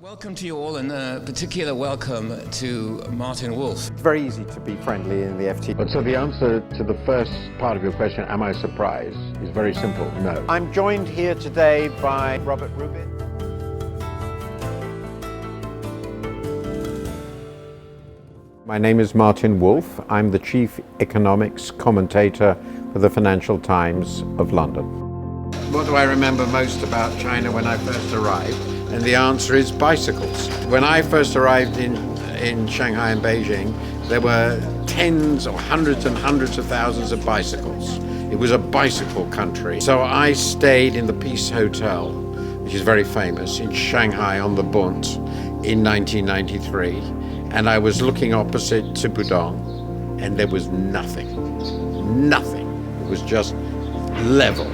Welcome to you all, and a particular welcome to Martin Wolf. It's very easy to be friendly in the FT. But so the answer to the first part of your question, am I surprised, is very simple, no. I'm joined here today by Robert Rubin. My name is Martin Wolf. I'm the Chief Economics Commentator for the Financial Times of London. What do I remember most about China when I first arrived? And the answer is bicycles. When I first arrived in Shanghai and Beijing, there were tens or hundreds and hundreds of thousands of bicycles. It was a bicycle country. So I stayed in the Peace Hotel, which is very famous, in Shanghai on the Bund in 1993. And I was looking opposite to Pudong, and there was nothing. Nothing. It was just level.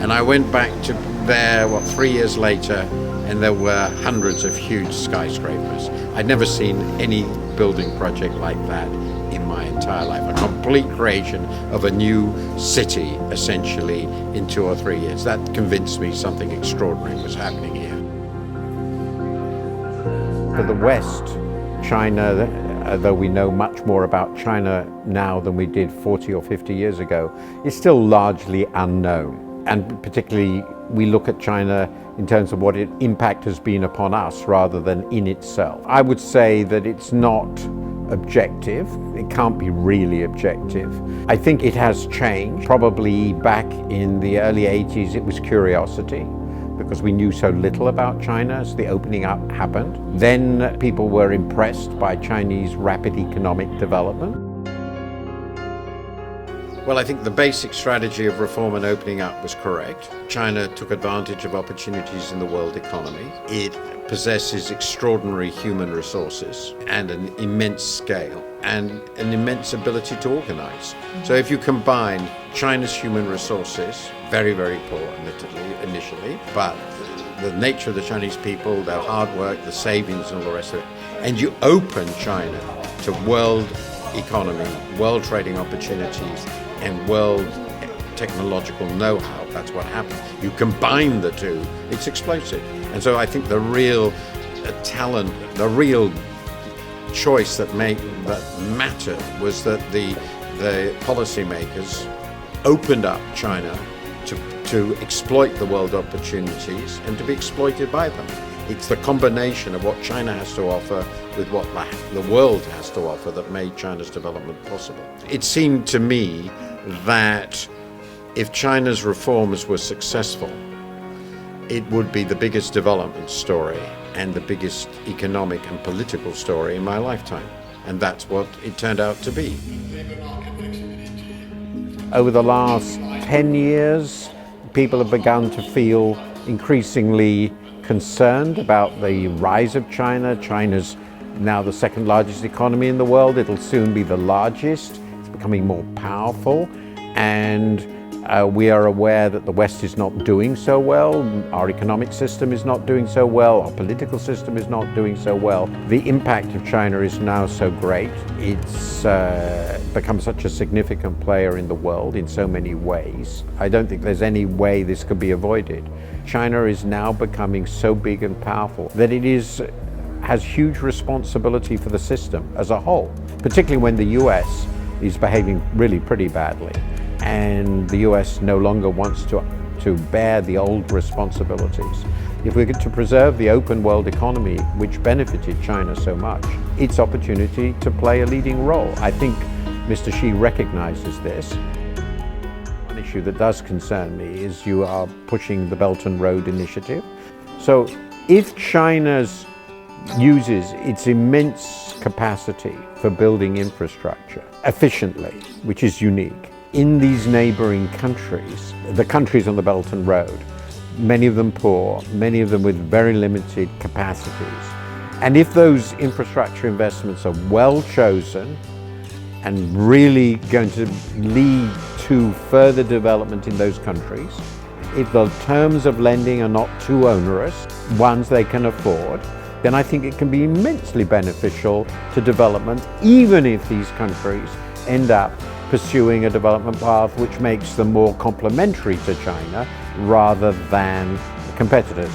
And I went back to there, 3 years later, and there were hundreds of huge skyscrapers. I'd never seen any building project like that in my entire life. A complete creation of a new city, essentially, in 2 or 3 years. That convinced me something extraordinary was happening here. For the West, China, though we know much more about China now than we did 40 or 50 years ago, is still largely unknown. And particularly, we look at China in terms of what its impact has been upon us rather than in itself. I would say that it's not objective. It can't be really objective. I think it has changed. Probably back in the early 80s, it was curiosity, because we knew so little about China as the opening up happened. Then people were impressed by Chinese rapid economic development. Well, I think the basic strategy of reform and opening up was correct. China took advantage of opportunities in the world economy. It possesses extraordinary human resources and an immense scale and an immense ability to organize. So if you combine China's human resources, very, very poor, admittedly, initially, but the nature of the Chinese people, their hard work, the savings and all the rest of it, and you open China to world economy, world trading opportunities, and world technological know-how, that's what happened. You combine the two, it's explosive. And so I think the real talent, the real choice that mattered was that the policymakers opened up China to exploit the world opportunities and to be exploited by them. It's the combination of what China has to offer with what the world has to offer that made China's development possible. It seemed to me that if China's reforms were successful, it would be the biggest development story and the biggest economic and political story in my lifetime. And that's what it turned out to be. Over the last 10 years, people have begun to feel increasingly concerned about the rise of China. China's now the second largest economy in the world. It'll soon be the largest. It's becoming more powerful, and we are aware that the West is not doing so well. Our economic system is not doing so well. Our political system is not doing so well. The impact of China is now so great. It's become such a significant player in the world in so many ways. I don't think there's any way this could be avoided. China is now becoming so big and powerful that it has huge responsibility for the system as a whole, particularly when the US is behaving really pretty badly. And the US no longer wants to bear the old responsibilities. If we're to preserve the open world economy, which benefited China so much, its opportunity to play a leading role. I think Mr. Xi recognizes this. One issue that does concern me is you are pushing the Belt and Road Initiative. So if China uses its immense capacity for building infrastructure efficiently, which is unique, in these neighboring countries, the countries on the Belt and Road, many of them poor, many of them with very limited capacities. And if those infrastructure investments are well chosen and really going to lead to further development in those countries, if the terms of lending are not too onerous, ones they can afford, then I think it can be immensely beneficial to development, even if these countries end up pursuing a development path which makes them more complementary to China rather than competitors.